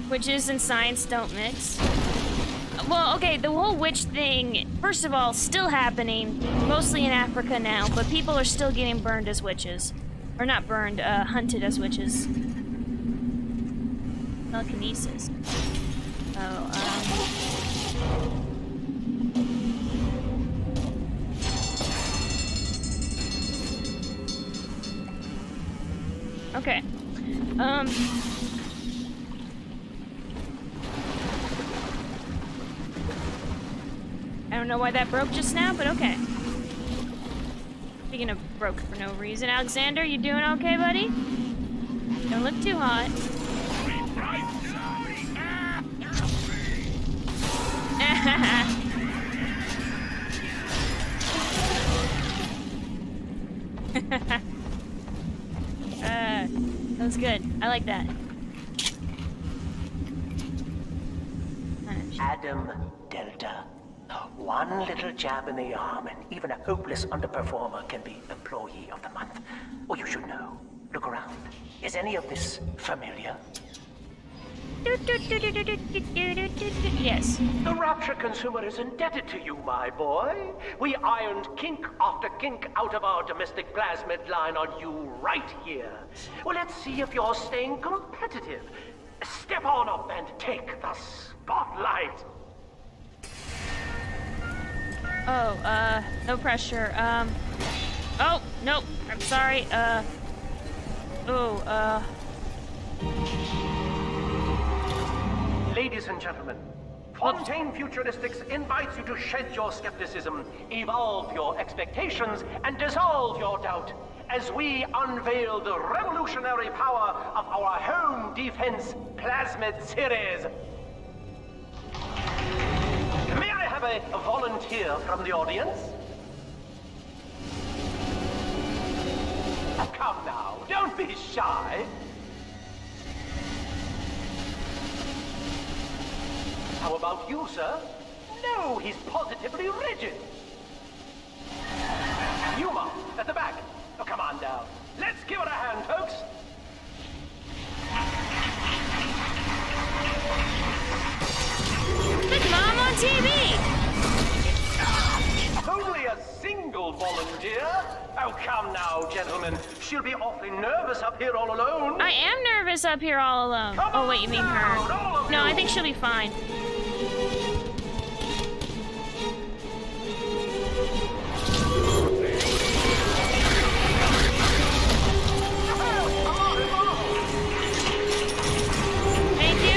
Witches and science don't mix. Well, okay, the whole witch thing, first of all, still happening, mostly in Africa now, but people are still getting burned as witches. Or not burned, hunted as witches. Telekinesis. Oh, okay. I don't know why that broke just now, but okay. Speaking of broke for no reason, Alexander, you doing okay, buddy? Don't look too hot. That was good. I like that. Adam Delta. One little jab in the arm, and even a hopeless underperformer can be Employee of the Month. Or you should know. Look around. Is any of this familiar? Yes. The Rapture consumer is indebted to you, my boy. We ironed kink after kink out of our domestic plasmid line on you right here. Well, let's see if you're staying competitive. Step on up and take the spotlight. Oh, no pressure. Oh, nope. I'm sorry. Ladies and gentlemen, Fontaine Futuristics invites you to shed your skepticism, evolve your expectations, and dissolve your doubt as we unveil the revolutionary power of our home defense plasmid series. May I have a volunteer from the audience? Oh, come now, don't be shy. How about you, sir? No, he's positively rigid. Yuma, at the back. Oh, come on down. Let's give it a hand, folks. Look, Mom on TV! Only a single volunteer? Oh, come now, gentlemen. She'll be awfully nervous up here all alone. I am nervous up here all alone. Oh, wait, you mean her. No, I think she'll be fine.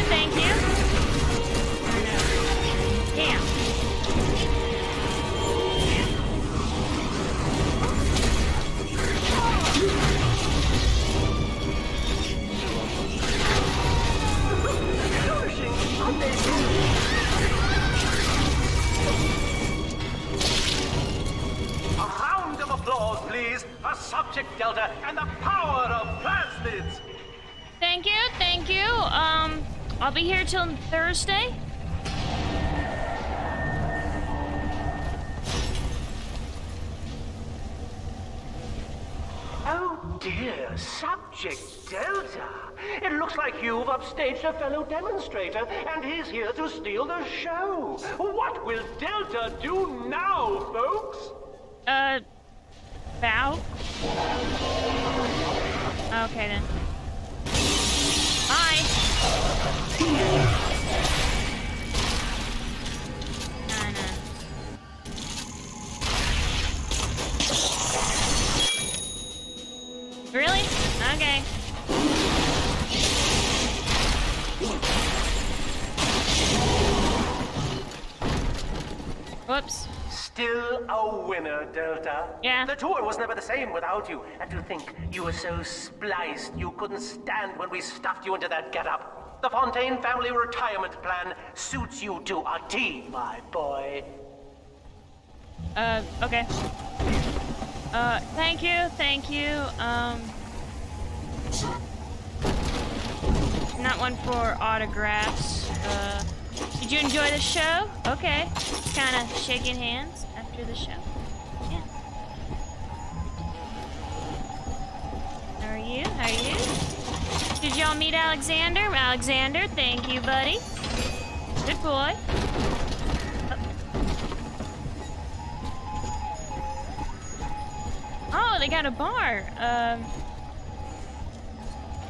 Thank you. Damn. A round of applause, please, for Subject Delta and the power of plasmids. Thank you. I'll be here till Thursday. Oh dear, Subject Delta. It looks like you've upstaged a fellow demonstrator, and he's here to steal the show. What will Delta do now, folks? Bow? Okay, then. Bye! Nah. Really? Okay. Whoops. Still a winner, Delta. Yeah. The tour was never the same without you. And to think you were so spliced you couldn't stand when we stuffed you into that getup. The Fontaine family retirement plan suits you to a T, my boy. Okay. Thank you. Not one for autographs. Did you enjoy the show? Okay. Just kind of shaking hands after the show. Yeah. How are you? Did y'all y'all meet Alexander? Alexander, thank you, buddy. Good boy. Oh, they got a bar.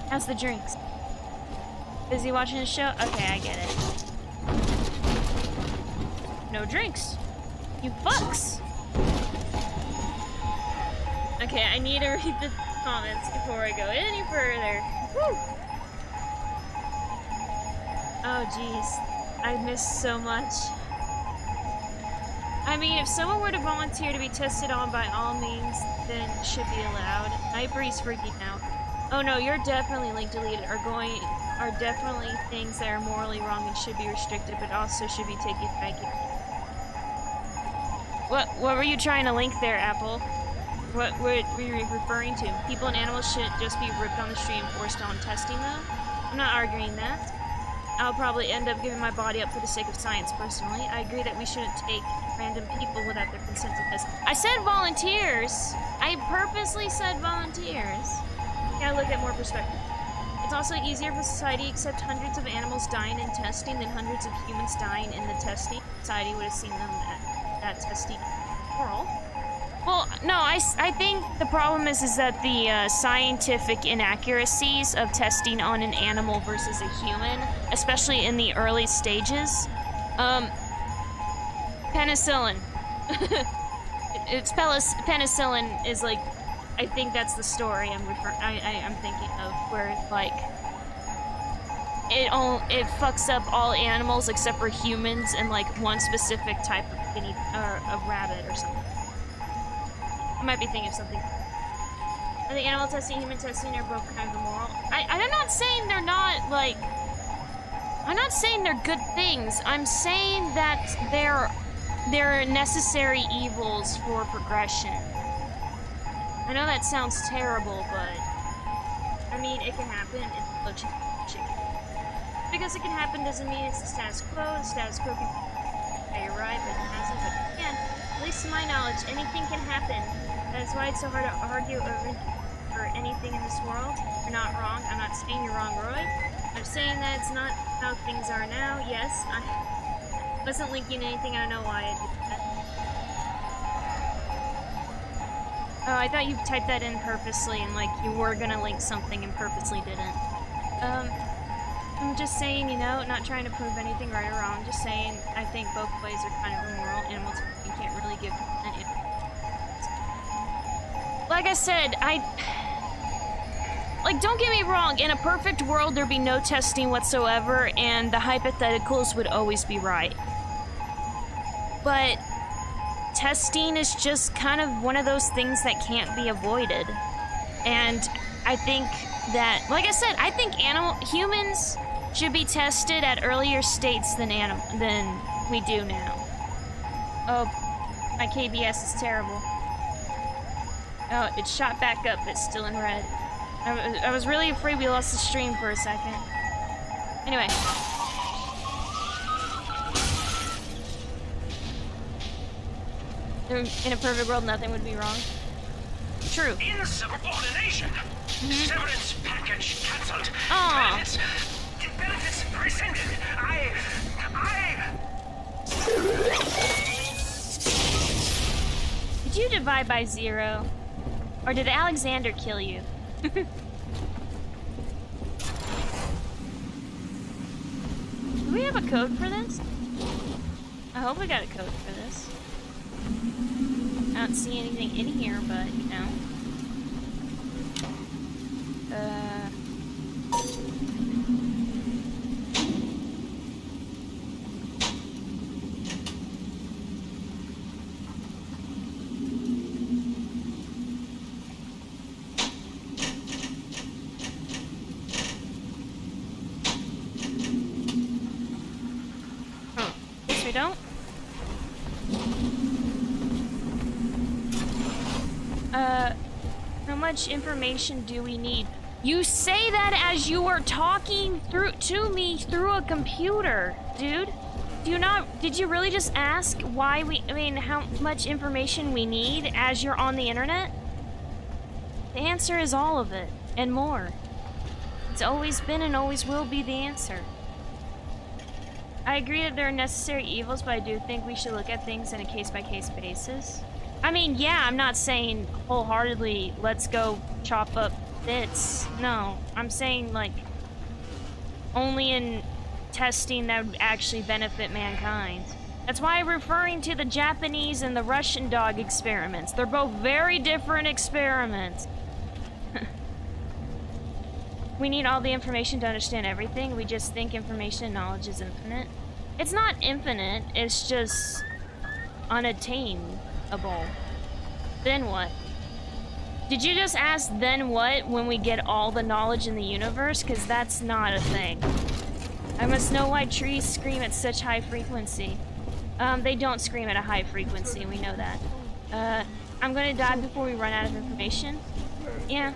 How's the drinks? Busy watching the show? Okay, I get it. No drinks. You fucks. Okay, I need to read the comments before I go any further. Woo! Oh, jeez. I missed so much. I mean, if someone were to volunteer to be tested on, by all means, then it should be allowed. Nightbree's freaking out. Oh no, you're definitely link deleted are definitely things that are morally wrong and should be restricted, but also should be taken back. What were you trying to link there, Apple? What were you referring to? People and animals should just be ripped on the street and forced on testing though? I'm not arguing that. I'll probably end up giving my body up for the sake of science personally. I agree that we shouldn't take random people without their consent to test. I said volunteers! I purposely said volunteers. Gotta look at more perspective. It's also easier for society to accept hundreds of animals dying in testing than hundreds of humans dying in the testing. Society would have seen them at testing moral. Well, no, I think the problem is that the scientific inaccuracies of testing on an animal versus a human, especially in the early stages. Penicillin. Penicillin is like, I think that's the story I'm thinking of, where like it fucks up all animals except for humans and like one specific type of guinea or a rabbit or something. I might be thinking of something. I think animal testing, human testing are both kind of immoral. I'm not saying they're not like. I'm not saying they're good things. I'm saying that they're necessary evils for progression. I know that sounds terrible, but I mean, it can happen. It's chicken. Because it can happen doesn't mean it's the status quo. The status quo can be right, but it hasn't. But it can. At least to my knowledge, anything can happen. That's why it's so hard to argue over anything in this world. You're not wrong. I'm not saying you're wrong, Roy. I'm saying that it's not how things are now. Yes, I wasn't linking anything. I don't know why I did that. Oh, I thought you typed that in purposely and like you were gonna link something and purposely didn't. I'm just saying, you know, not trying to prove anything right or wrong. Just saying, I think both ways are kind of immoral. Animals, you can't really give any. Like I said, like, don't get me wrong, in a perfect world there'd be no testing whatsoever and the hypotheticals would always be right. But testing is just kind of one of those things that can't be avoided. And I think that, like I said, I think humans should be tested at earlier states than we do now. Oh, my KBS is terrible. Oh, it shot back up, it's still in red. I was really afraid we lost the stream for a second. Anyway. In a perfect world, nothing would be wrong. True. Insubordination. Severance package cancelled. Benefits rescinded. Did you divide by 0? Or did Alexander kill you? Do we have a code for this? I hope we got a code for this. I don't see anything in here, but, you know. Guess we don't. How much information do we need? You say that as you are talking to me through a computer, dude. Did you really just ask how much information we need as you're on the internet? The answer is all of it, and more. It's always been and always will be the answer. I agree that there are necessary evils, but I do think we should look at things in a case-by-case basis. I mean, yeah, I'm not saying wholeheartedly, let's go chop up bits. No, I'm saying, like, only in testing that would actually benefit mankind. That's why I'm referring to the Japanese and the Russian dog experiments. They're both very different experiments. We need all the information to understand everything. We just think information and knowledge is infinite. It's not infinite, it's just unattainable. Then what? Did you just ask then what when we get all the knowledge in the universe? Because that's not a thing. I must know why trees scream at such high frequency. They don't scream at a high frequency, we know that. I'm gonna die before we run out of information. Yeah,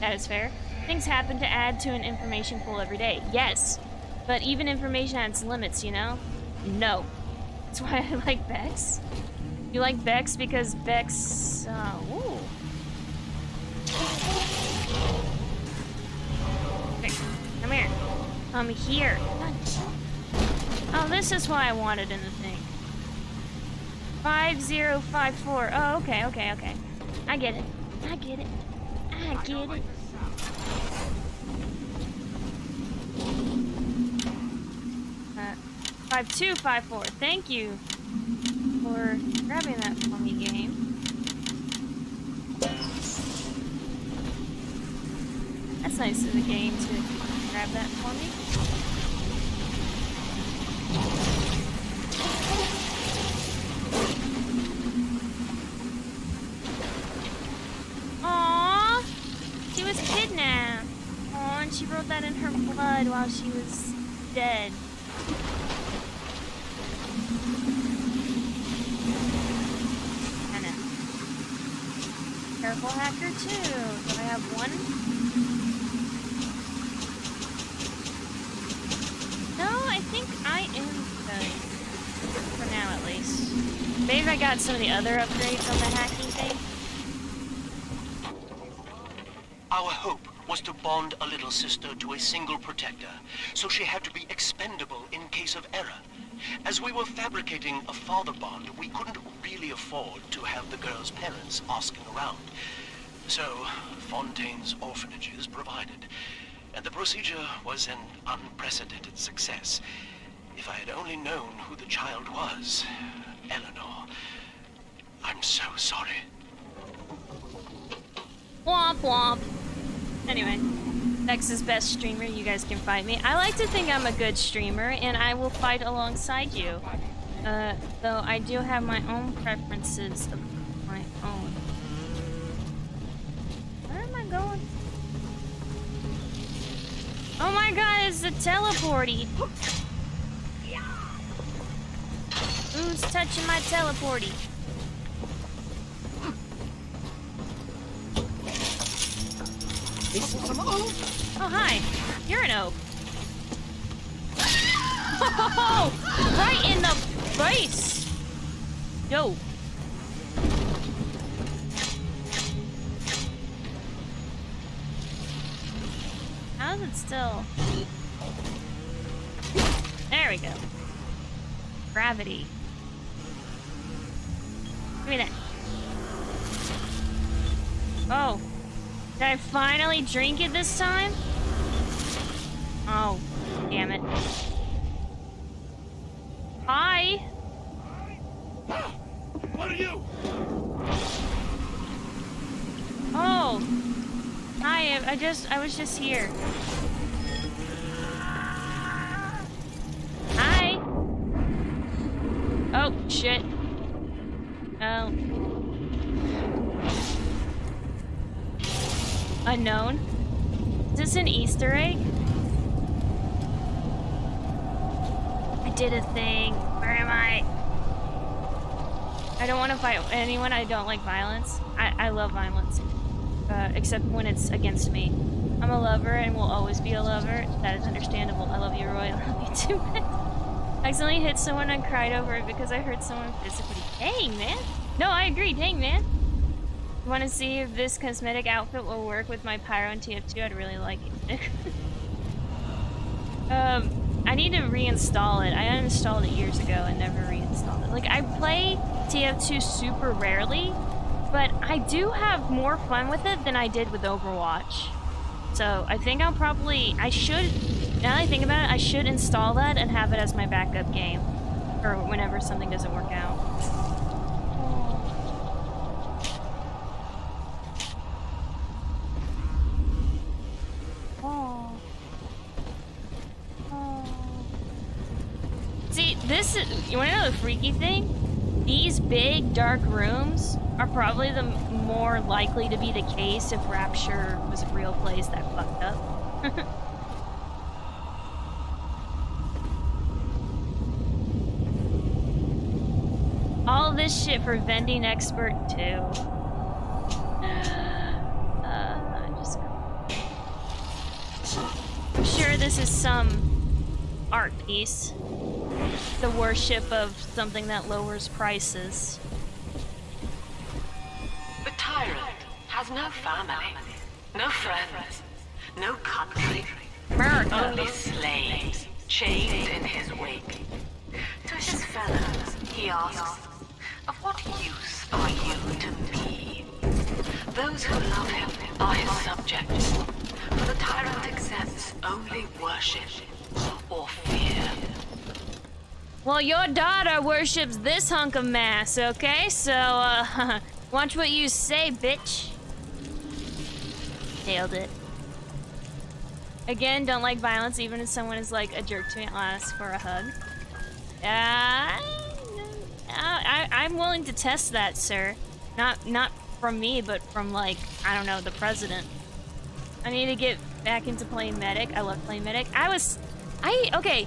that is fair. Things happen to add to an information pool every day. Yes, but even information has limits, you know? No. That's why I like Bexx. You like Bexx because Bexx, ooh. Okay, come here. Come here. Oh, this is what I wanted in the thing. 5054. Oh, okay. I get it. 5254. Thank you for grabbing that for me, game. That's nice of the game to grab that for me. Aww, she was kidnapped. Aww, and she wrote that in her blood while she was dead. Careful hacker too. Do I have one? No, I think I am good. For now at least. Maybe I got some of the other upgrades on the hacking thing. Our hope was to bond a little sister to a single protector, so she had to be expendable in case of error. As we were fabricating a father bond, we couldn't really afford to have the girl's parents asking around. So, Fontaine's orphanages provided, and the procedure was an unprecedented success. If I had only known who the child was, Eleanor, I'm so sorry. Womp womp. Anyway, Bexx's best streamer, you guys can fight me. I like to think I'm a good streamer, and I will fight alongside you. Though I do have my own preferences of my own. Where am I going? Oh my god, it's the teleporty. Who's touching my teleporty? Oh, hi. You're an oak. Oh, right in the face. Yo. How is it still? There we go. Gravity. Give me that. Oh. Did I finally drink it this time? Oh, damn it. Hi. What are you? Oh. Hi, I was just here. Hi. Oh, shit. Oh. Unknown? Is this an Easter egg? I did a thing. Where am I? I don't want to fight anyone. I don't like violence. I love violence. Except when it's against me. I'm a lover and will always be a lover. That is understandable. I love you, Roy. I love you too, man. I accidentally hit someone and cried over it because I hurt someone physically. Dang, man. No, I agree. Dang, man. Want to see if this cosmetic outfit will work with my Pyro and TF2? I'd really like it. need to reinstall it. I uninstalled it years ago and never reinstalled it. Like, I play TF2 super rarely, but I do have more fun with it than I did with Overwatch. So I think I'll probably, now that I think about it, I should install that and have it as my backup game. Or whenever something doesn't work out. See, this is, you wanna know the freaky thing? These big, dark rooms are probably the more likely to be the case if Rapture was a real place that fucked up. All this shit for vending expert too. I'm sure this is some art piece. The worship of something that lowers prices. The tyrant has no family, no friends, no country, only slaves chained in his wake. To his fellows, he asks, of what use are you to me? Those who love him are his subjects, for the tyrant accepts only worship or fear. Well, your daughter worships this hunk of mass, okay? So, watch what you say, bitch. Nailed it. Again, don't like violence, even if someone is like a jerk to me. I'll ask for a hug. I'm willing to test that, sir. Not from me, but from, like, I don't know, the president. I need to get back into playing medic. I love playing medic. Okay.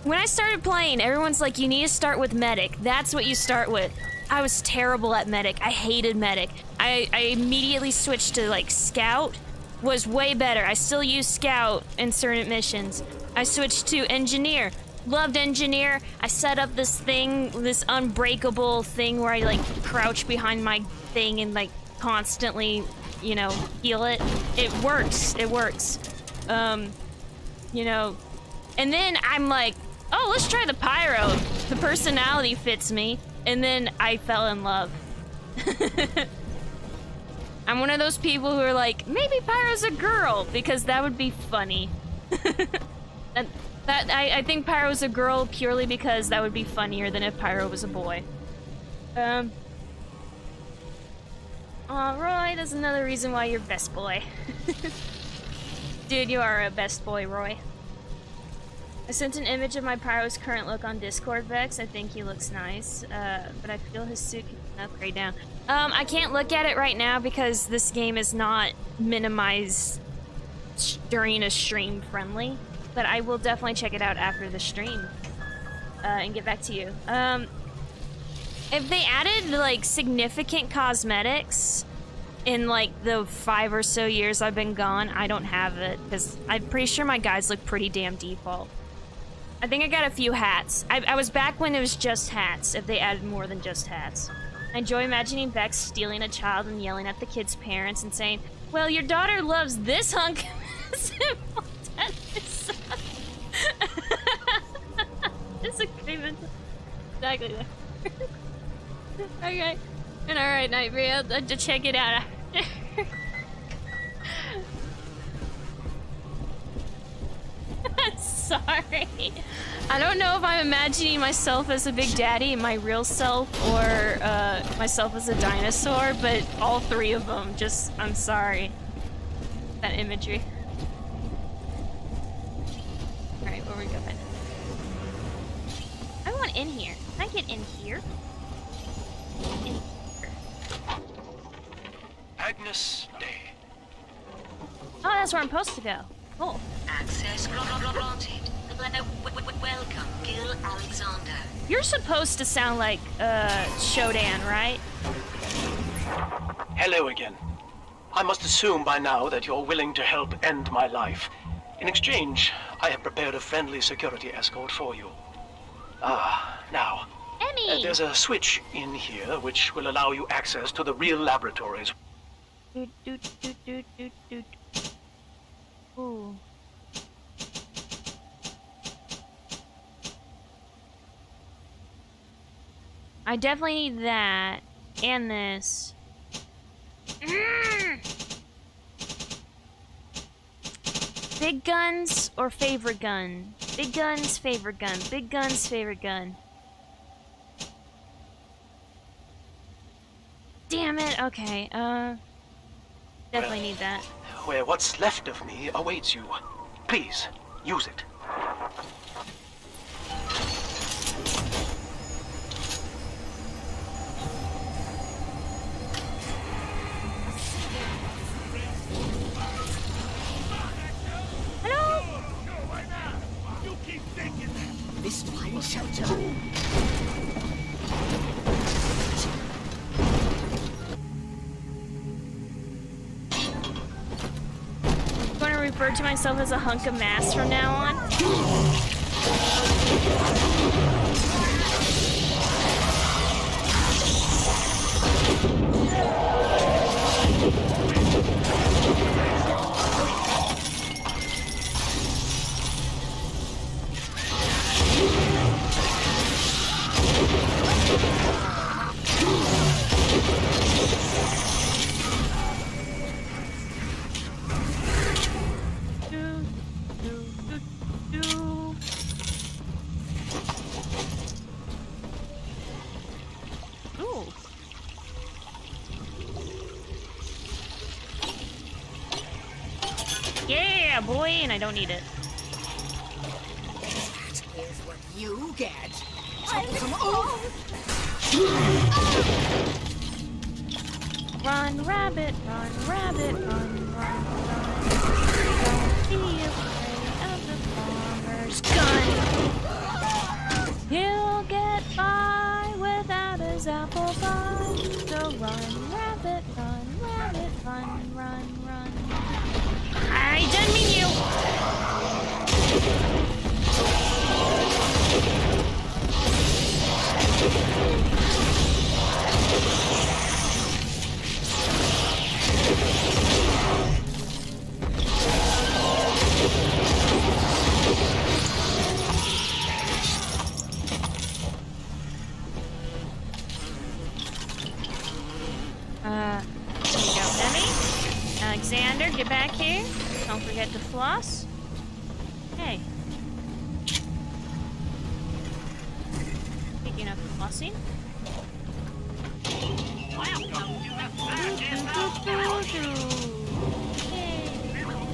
When I started playing, everyone's like, you need to start with medic. That's what you start with. I was terrible at medic. I hated medic. I immediately switched to, like, scout. Was way better. I still use scout in certain missions. I switched to engineer. Loved engineer. I set up this thing, this unbreakable thing where I, like, crouch behind my thing and, like, constantly, you know, heal it. It works. It works. You know, and then I'm like, oh, let's try the pyro. The personality fits me. And then I fell in love. I'm one of those people who are like, maybe Pyro's a girl, because that would be funny. And I think Pyro's a girl purely because that would be funnier than if Pyro was a boy. Aw, Roy, that's another reason why you're best boy. Dude, you are a best boy, Roy. I sent an image of my Pyro's current look on Discord, Bexx. I think he looks nice, but I feel his suit can upgrade now. I can't look at it right now because this game is not minimized during a stream friendly, but I will definitely check it out after the stream, and get back to you. If they added, like, significant cosmetics in, like, the 5 or so years I've been gone, I don't have it, because I'm pretty sure my guys look pretty damn default. I think I got a few hats. I was back when it was just hats, if they added more than just hats. I enjoy imagining Bexx stealing a child and yelling at the kid's parents and saying, well, your daughter loves this hunk. Disagreement. Exactly there. Okay. And alright, Nightbreed, to check it out after. Sorry. I don't know if I'm imagining myself as a big daddy, my real self, or myself as a dinosaur, but all three of them. Just, I'm sorry. That imagery. Alright, where we going? I want in here. Can I get in here? In here. Agnes Day. Oh, that's where I'm supposed to go. Cool. Access granted. Welcome, Gil Alexander. You're supposed to sound like, Shodan, right? Hello again. I must assume by now that you're willing to help end my life. In exchange, I have prepared a friendly security escort for you. Now, Emmy! there's a switch in here which will allow you access to the real laboratories. Ooh. I definitely need that. And this. Big guns or favorite gun? Big guns, favorite gun. Big guns, favorite gun. Damn it. Okay. Definitely need that. Where what's left of me awaits you. Please, use it. Hello? This fine shelter. I'm going to refer to myself as a hunk of mass from now on. Ooh. Yeah, boy, and I don't need it. That is what you get. Come on. Run, rabbit, run, rabbit, run, run, run. Don't be afraid of the farmer's gun. He'll get by without his apple pie. So run, rabbit, run, run, run. I didn't mean you. There you go, Emmy. Alexander, get back here. Don't forget to floss. Hey. Speaking of flossing.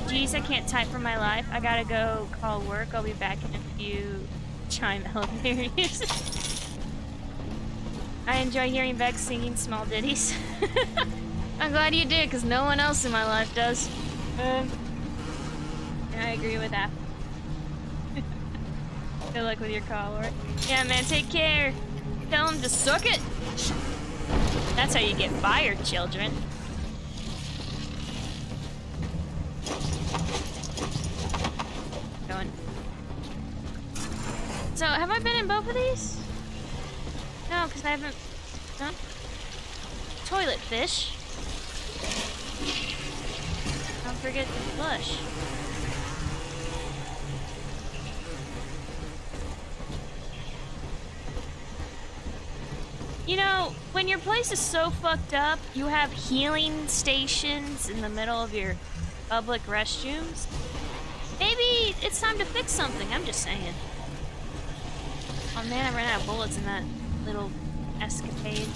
Jeez, I can't type for my life. I gotta go call work. I'll be back in a few. Chime hilarious. I enjoy hearing Bexx singing small ditties. I'm glad you did, because no one else in my life does. And I agree with that. Good luck with your call, work. Yeah, man, take care. Tell him to suck it. That's how you get fired, children. Going. So, have I been in both of these? No, because I haven't... Huh? Toilet fish. Don't forget to flush. You know, when your place is so fucked up, you have healing stations in the middle of your public restrooms. Maybe it's time to fix something, I'm just saying. Oh man, I ran out of bullets in that little escapade.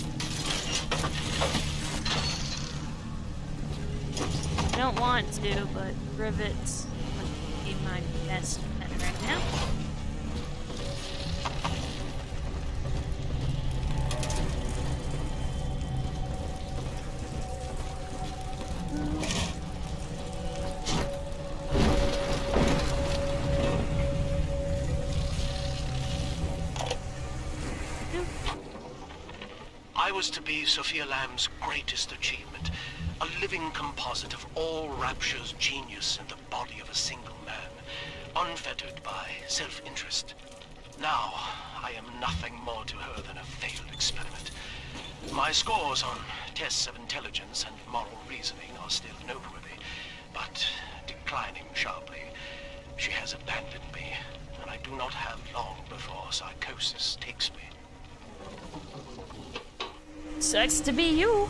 I don't want to, but rivets would be my best bet right now. I was to be Sophia Lamb's greatest achievement, a living composite of all Rapture's genius in the body of a single man, unfettered by self-interest. Now, I am nothing more to her than a failed experiment. My scores on tests of intelligence and moral reasoning are still noteworthy, but declining sharply. She has abandoned me, and I do not have long before psychosis takes me. Sucks to be you.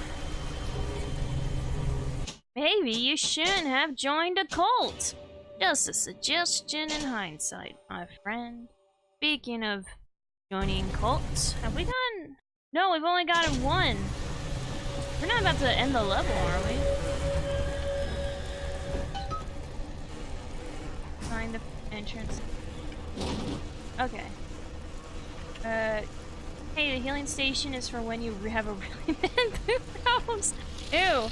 Maybe you shouldn't have joined a cult. Just a suggestion in hindsight, my friend. Speaking of joining cults, have we done? No, we've only gotten one. We're not about to end the level, are we? Find the entrance. Okay. Hey, the healing station is for when you have a really bad poop problems. Ew.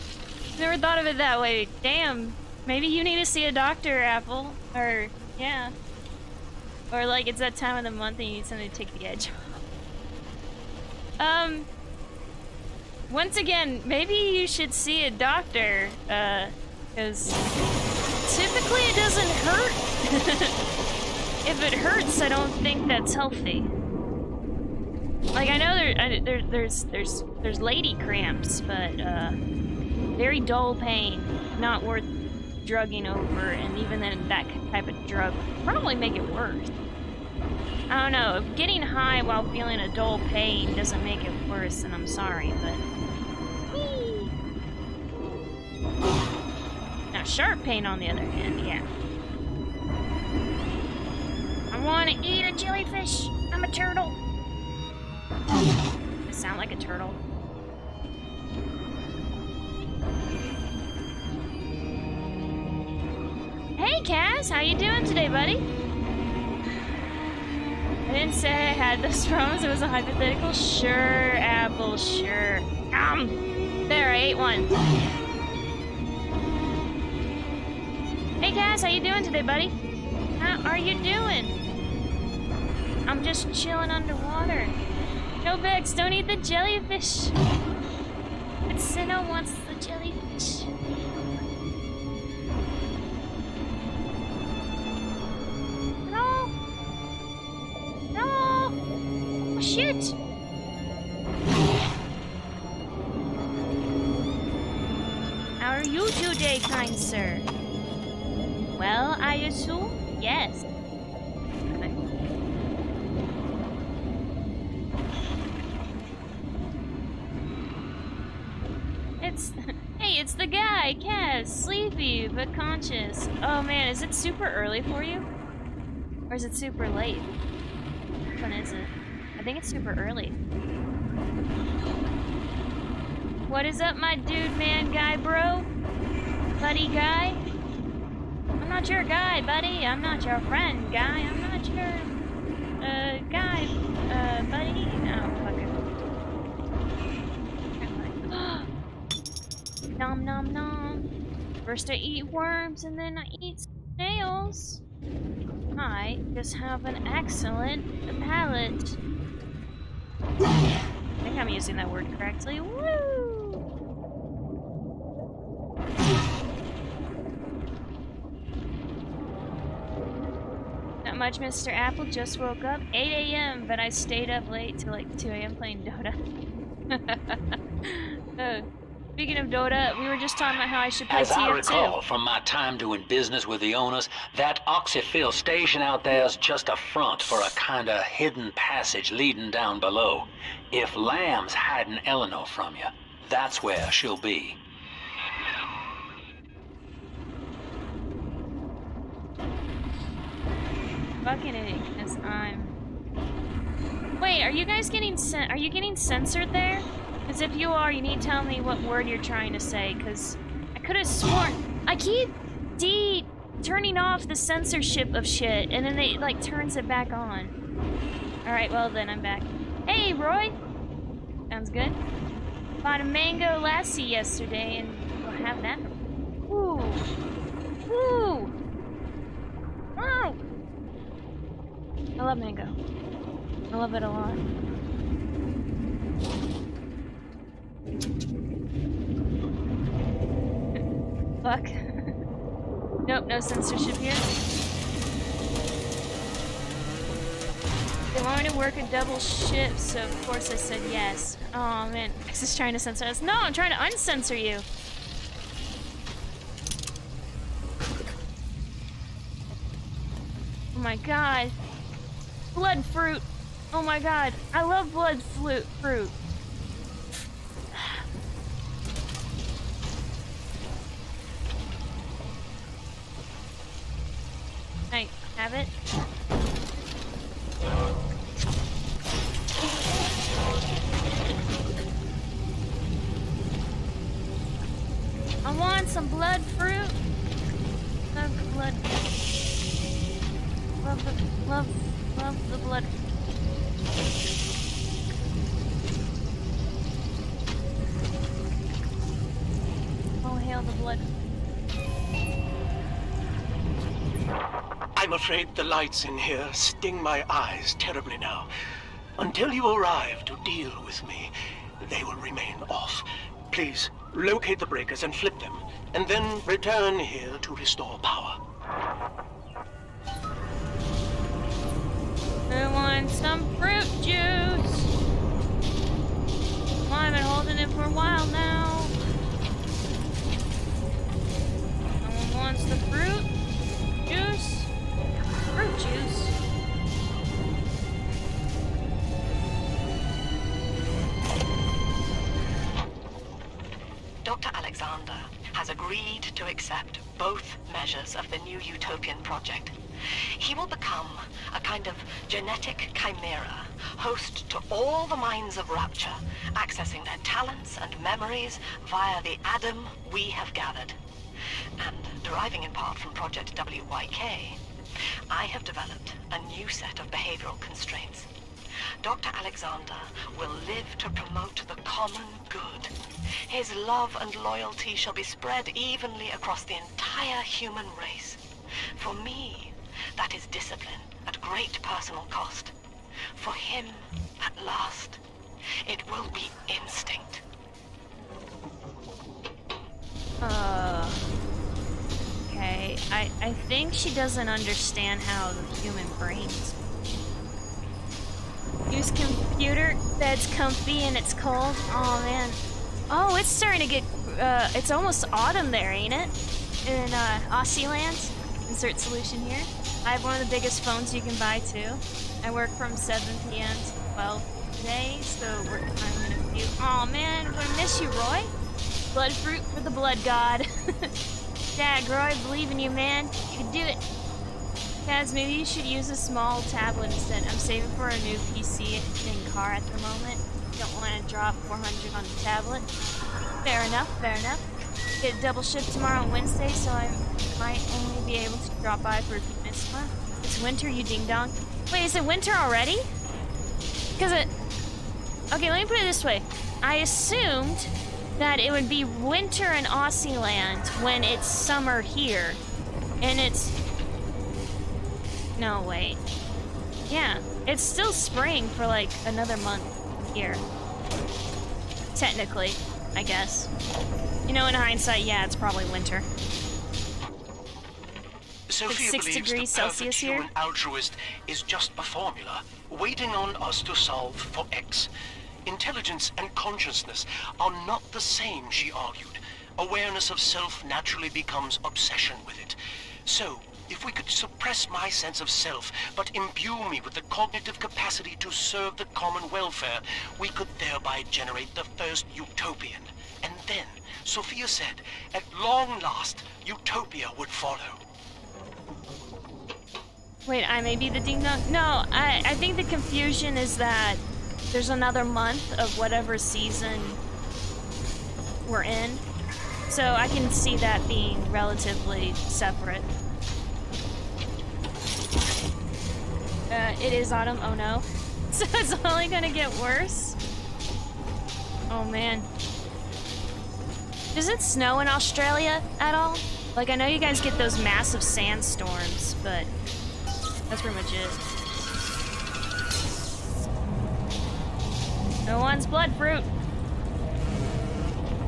Never thought of it that way. Damn. Maybe you need to see a doctor, Apple. Or, yeah. Or like it's that time of the month and you need something to take the edge off. Once again, maybe you should see a doctor, because typically it doesn't hurt. If it hurts, I don't think that's healthy. Like, I know there's lady cramps, but, very dull pain, not worth drugging over, and even then that type of drug would probably make it worse. I don't know, if getting high while feeling a dull pain doesn't make it worse, then I'm sorry, but... Now, sharp pain, on the other hand, yeah. I want to eat a jellyfish. I'm a turtle. I sound like a turtle. Hey, Cass, how you doing today, buddy? I didn't say I had those problems. It was a hypothetical. Sure, Apple, sure. There, I ate one. Hey, Cass, how you doing today, buddy? How are you doing? I'm just chilling underwater. No, Bexx, don't eat the jellyfish. But Sinnoh wants the jellyfish. No! No! Oh, shit! How are you today, kind sir? Well, I assume? Yes. Hey, it's the guy, Cass, sleepy but conscious. Oh man, is it super early for you? Or is it super late? Which one is it? I think it's super early. What is up, my dude, man, guy, bro? Buddy guy? I'm not your guy, buddy. I'm not your friend, guy. I'm not your, guy, buddy. No, fuck it. Nom nom nom. First I eat worms and then I eat snails. I just have an excellent palate. I think I'm using that word correctly. Woo! Not much, Mr. Apple. Just woke up. 8 a.m., but I stayed up late till like 2 a.m. playing Dota. Speaking of Dota, we were just talking about how I should play TF2. As I recall from my time doing business with the owners, that oxyfill station out there's just a front for a kinda hidden passage leading down below. If Lamb's hiding Eleanor from you, that's where she'll be. Fucking idiot, because I'm... Wait, are you guys getting censored there? Because if you are, you need to tell me what word you're trying to say, because I could have sworn... I keep turning off the censorship of shit, and then it, like, turns it back on. Alright, well then, I'm back. Hey, Roy! Sounds good. Bought a mango lassi yesterday, and we'll have that. Ooh! Ooh! Oh! I love mango. I love it a lot. Fuck. Nope, no censorship here. They want me to work a double shift, so of course I said yes. Oh man, Bexx is trying to censor us. No, I'm trying to uncensor you. Oh my god. Blood fruit. Oh my god, I love blood fruit. I have it. I want some blood fruit. Love the blood. Love the blood. Oh, hail the blood. I'm afraid the lights in here sting my eyes terribly now. Until you arrive to deal with me, they will remain off. Please, locate the breakers and flip them, and then return here to restore power. I want some fruit juice. Well, I've been holding it for a while now. Someone wants the fruit juice? Fruit juice. Dr. Alexander has agreed to accept both measures of the new Utopian project. He will become a kind of genetic chimera, host to all the minds of Rapture, accessing their talents and memories via the Adam we have gathered. And deriving in part from Project WYK, I have developed a new set of behavioral constraints. Dr. Alexander will live to promote the common good. His love and loyalty shall be spread evenly across the entire human race. For me, that is discipline at great personal cost. For him, at last, it will be instinct. Okay. I think she doesn't understand how the human brains. Use computer that's comfy and it's cold. Oh man. Oh, it's starting to get, it's almost autumn there, ain't it? In, Aussie land. Insert solution here. I have one of the biggest phones you can buy, too. I work from 7 p.m. to 12 today, so work time in a few. Aw, man, I'm gonna miss you, Roy. Blood fruit for the blood god. Dad, Roy, I believe in you, man. You can do it. Kaz, maybe you should use a small tablet instead. I'm saving for a new PC and car at the moment. Don't want to drop 400 on the tablet. Fair enough, fair enough. Get a double shift tomorrow on Wednesday, so I might only be able to drop by for a few minutes tomorrow. It's winter, you ding-dong. Wait, is it winter already? Because it... Okay, let me put it this way. I assumed that it would be winter in Aussie land when it's summer here. And it's... No, wait. Yeah, it's still spring for like another month here. Technically, I guess. You know, in hindsight, yeah, it's probably winter. Sophia It's 6 believes degrees the perfect Celsius here. human altruist is just a formula, waiting on us to solve for X. Intelligence and consciousness are not the same, she argued. Awareness of self naturally becomes obsession with it. So, if we could suppress my sense of self, but imbue me with the cognitive capacity to serve the common welfare, we could thereby generate the first utopian. And then, Sophia said, at long last, utopia would follow. Wait, I may be the ding-dong? No, I think the confusion is that there's another month of whatever season we're in. So I can see that being relatively separate. It is autumn, oh no. So it's only gonna get worse? Oh man. Does it snow in Australia at all? Like, I know you guys get those massive sandstorms, but that's pretty much it. No one's blood fruit.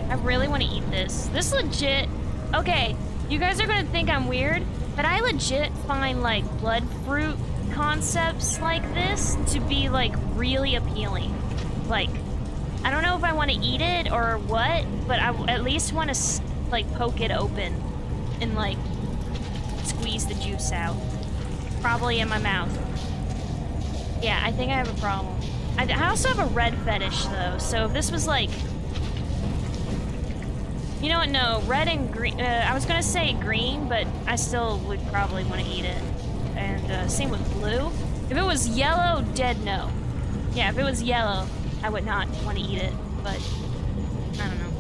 I really want to eat this. This legit... Okay, you guys are gonna think I'm weird, but I legit find, like, blood fruit concepts like this to be, like, really appealing. Like, I don't know if I want to eat it or what, but I at least want to, like, poke it open and, like, squeeze the juice out. Probably in my mouth. Yeah, I think I have a problem. I also have a red fetish, though, so if this was like... You know what, no, red and green... I was gonna say green, but I still would probably want to eat it. And same with blue. If it was yellow, dead no. Yeah, if it was yellow, I would not want to eat it, but... I don't know.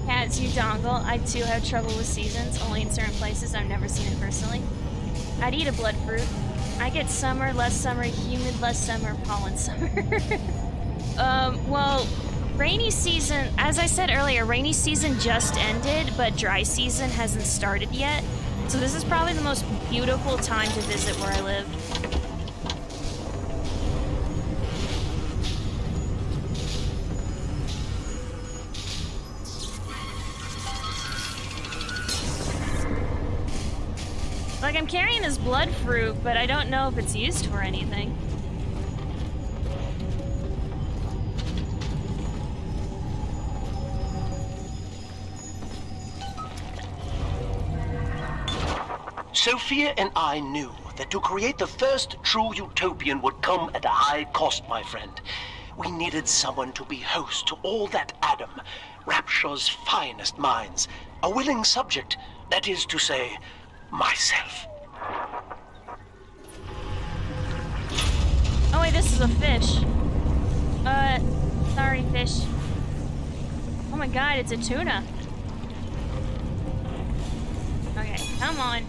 Cats, you dongle. I too have trouble with seasons, only in certain places. I've never seen it personally. I'd eat a blood fruit. I get summer, less summer, humid, less summer, pollen summer. Well, rainy season, as I said earlier, rainy season just ended, but dry season hasn't started yet. So this is probably the most beautiful time to visit where I live. Like, I'm carrying this blood fruit, but I don't know if it's used for anything. Sophia and I knew that to create the first true utopian would come at a high cost, my friend. We needed someone to be host to all that Adam, Rapture's finest minds, a willing subject, that is to say, myself. Oh wait, this is a fish. Sorry, fish. Oh my god, it's a tuna. Okay, come on.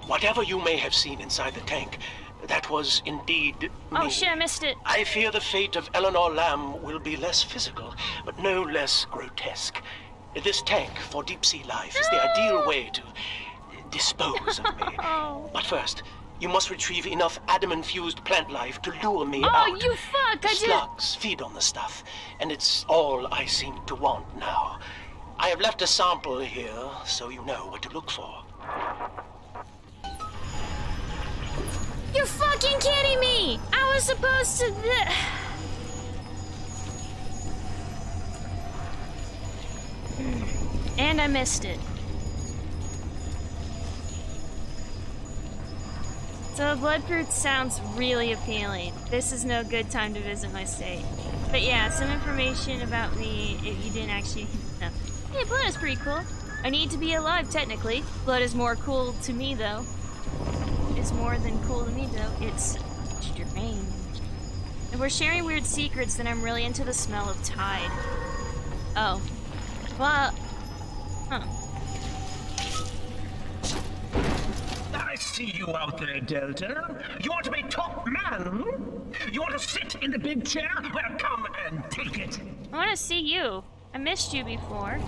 Whatever you may have seen inside the tank, that was indeed me. Oh shit, I missed it. I fear the fate of Eleanor Lamb will be less physical, but no less grotesque. This tank for deep-sea life is the ideal way to dispose of me. But first, you must retrieve enough Adam-infused plant life to lure me out. Oh, you fuck! The I did. slugs feed on the stuff, and it's all I seem to want now. I have left a sample here, so you know what to look for. You're fucking kidding me! I was supposed to... And I missed it. So the blood fruit sounds really appealing. This is no good time to visit my state. But yeah, some information about me if you didn't actually know. Yeah, blood is pretty cool. I need to be alive, technically. Blood is more cool to me, though. It's more than cool to me, though. It's strange. If we're sharing weird secrets, then I'm really into the smell of Tide. Oh. Well... Huh. I see you out there, Delta. You want to be top man? You want to sit in the big chair? Well, come and take it. I want to see you. I missed you before.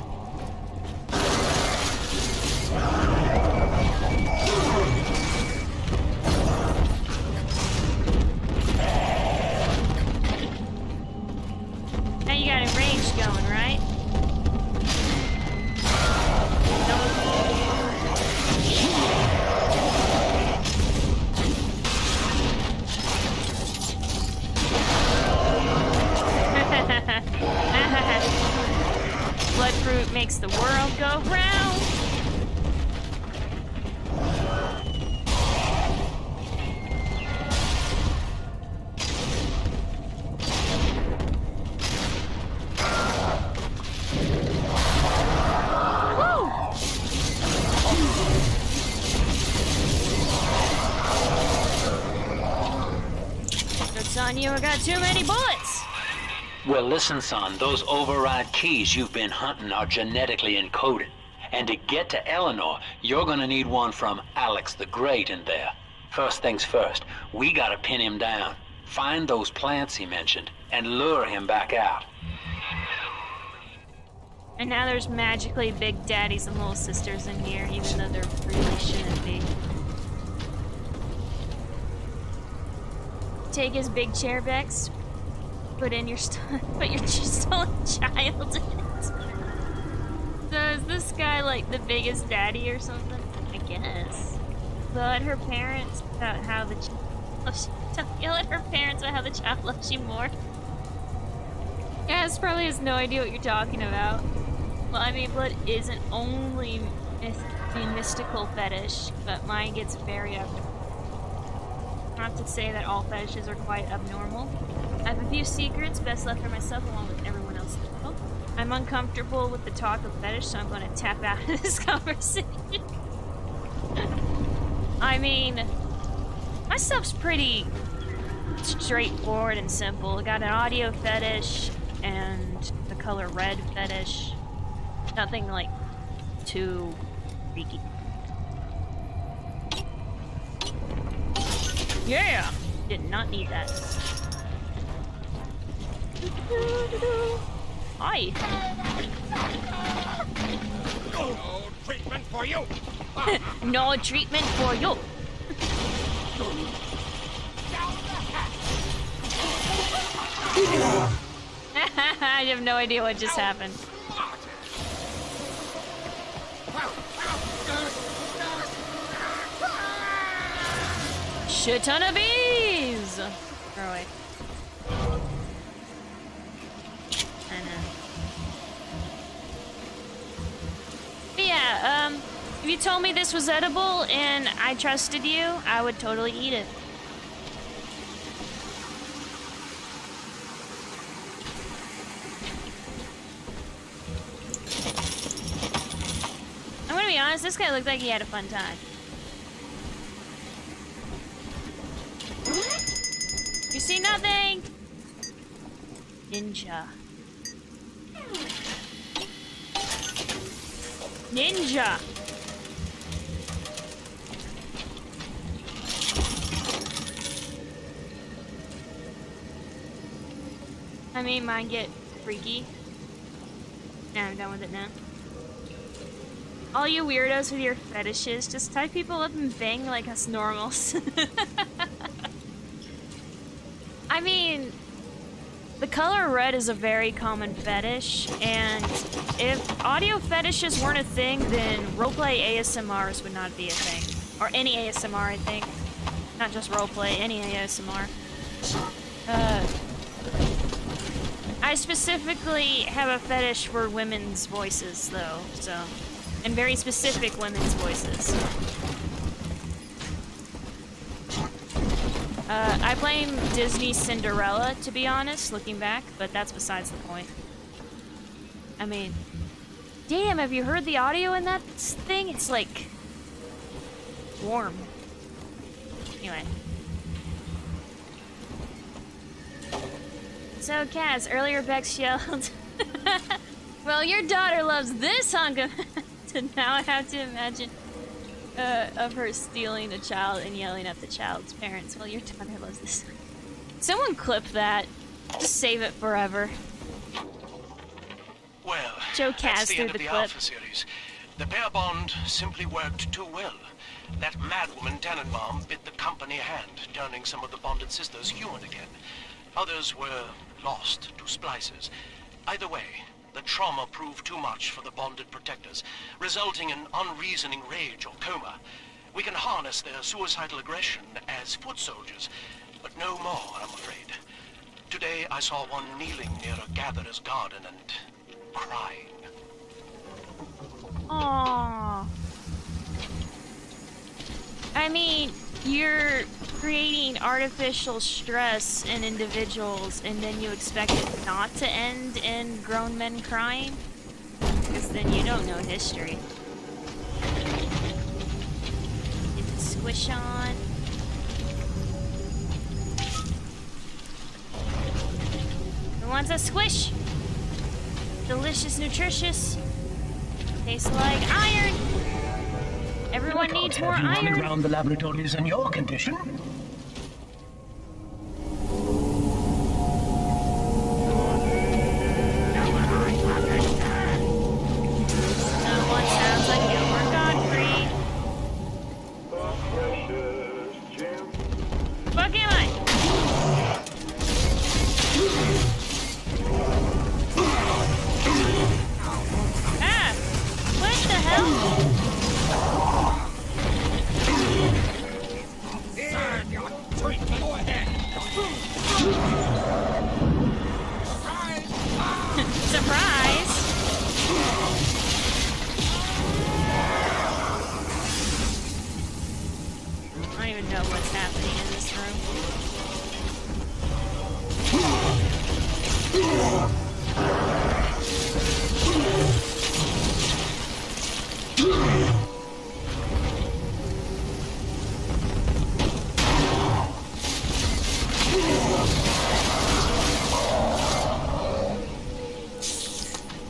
Now you got a range going, right? Blood fruit makes the world go round. Joke's on you, I got too many bullets. Well, listen, son, those override keys you've been hunting are genetically encoded. And to get to Eleanor, you're gonna need one from Alex the Great in there. First things first, we gotta pin him down. Find those plants he mentioned, and lure him back out. And now there's magically big daddies and little sisters in here, even though there really shouldn't be. Take his big chair, Bexx. Put your stolen child in it. So is this guy like the biggest daddy or something? I guess. But her parents about how the yell at her parents about how the child loves you more. Yes, probably has no idea what you're talking about. Well, I mean, blood isn't only a mystical fetish, but mine gets very abnormal. Not to say that all fetishes are quite abnormal. I have a few secrets, best left for myself along with everyone else in the world. I'm uncomfortable with the talk of fetish, so I'm going to tap out of this conversation. I mean, my stuff's pretty straightforward and simple. I got an audio fetish and the color red fetish. Nothing like too freaky. Yeah! Did not need that. Hi. No treatment for you. No treatment for you. I have no idea what just happened. Shit ton of bees! Throw away. I know. But yeah, if you told me this was edible and I trusted you, I would totally eat it. I'm gonna be honest, this guy looked like he had a fun time. You see nothing? Ninja. Ninja! I mean, mine get freaky. Nah, I'm done with it now. All you weirdos with your fetishes, just tie people up and bang like us normals. I mean, the color red is a very common fetish, and if audio fetishes weren't a thing, then roleplay ASMRs would not be a thing. Or any ASMR, I think. Not just roleplay, any ASMR. I specifically have a fetish for women's voices, though, so... And very specific women's voices. I blame Disney's Cinderella, to be honest, looking back, but that's besides the point. I mean, damn, have you heard the audio in that thing? It's like warm. Anyway. So, Kaz, earlier Bexx yelled, well, your daughter loves this hunk of... Now I have to imagine of her stealing a child and yelling at the child's parents. Well, your daughter loves this. Someone clip that. Just save it forever. Well, Joe that's Kaz the through end the of the clip. Alpha series. The pair bond simply worked too well. That madwoman Tannenbaum bit the company hand, turning some of the bonded sisters human again. Others were lost to splices. Either way, the trauma proved too much for the bonded protectors, resulting in unreasoning rage or coma. We can harness their suicidal aggression as foot soldiers, but no more, I'm afraid. Today I saw one kneeling near a gatherer's garden and crying. Aww. I mean, you're creating artificial stress in individuals and then you expect it not to end in grown men crying? Because then you don't know history. Get the squish on. Who wants a squish? Delicious, nutritious. Tastes like iron. Everyone needs more Have you iron. running around the laboratories in your condition? Someone sounds like Gilbert Godfrey. Fuck am I? Ah! What the hell? Go ahead. Surprise!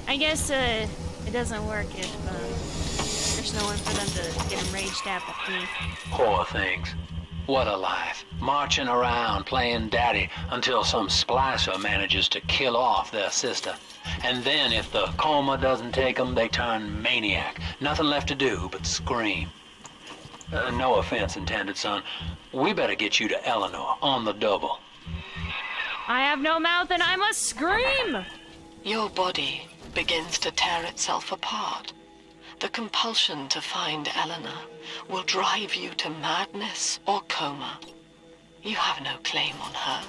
I guess it doesn't work if there's no one for them to get enraged at but me. Poor things. What a life. Marching around, playing daddy, until some splicer manages to kill off their sister. And then if the coma doesn't take them, they turn maniac. Nothing left to do but scream. No offense intended, son. We better get you to Eleanor on the double. I have no mouth and I must scream! Your body begins to tear itself apart. The compulsion to find Eleanor will drive you to madness or coma. You have no claim on her.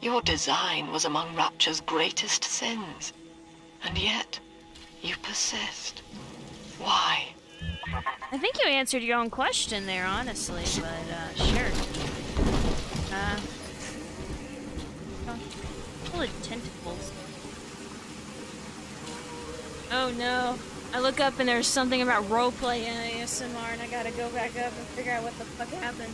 Your design was among Rapture's greatest sins. And yet, you persist. Why? I think you answered your own question there, honestly, but, sure. Full of tentacles. Oh no. I look up and there's something about roleplay in ASMR and I gotta go back up and figure out what the fuck happened.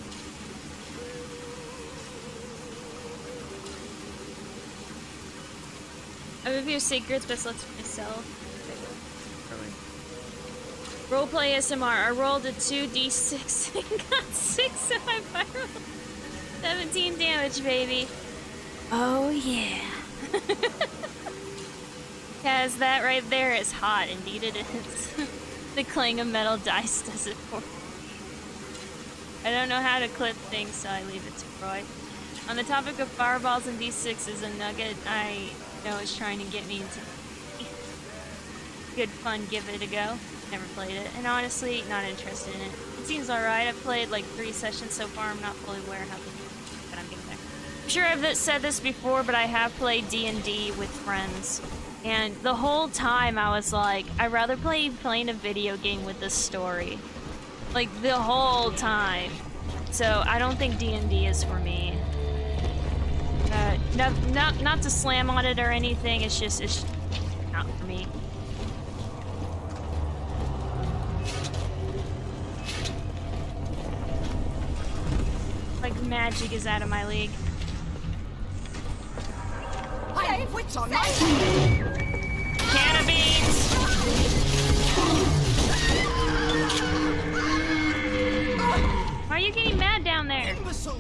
I have a few secrets, but let's myself. Roleplay ASMR. I rolled a 2d6 and got 6 in my viral. 17 damage, baby. Oh yeah. Kaz, that right there is hot. Indeed it is. The clang of metal dice does it for me. I don't know how to clip things, so I leave it to Roy. On the topic of fireballs and d6s, a nugget I know is trying to get me into good fun, give it a go. Never played it, and honestly, not interested in it. It seems alright. I've played like 3 sessions so far. I'm not fully aware how to do it, but I'm getting there. I'm sure I've said this before, but I have played D&D with friends. And the whole time I was like, I'd rather playing a video game with this story. Like, the whole time. So, I don't think D&D is for me. Not to slam on it or anything, it's not for me. Like, magic is out of my league. Hey, what's on my side? Can of beans! Why are you getting mad down there? Imbecile!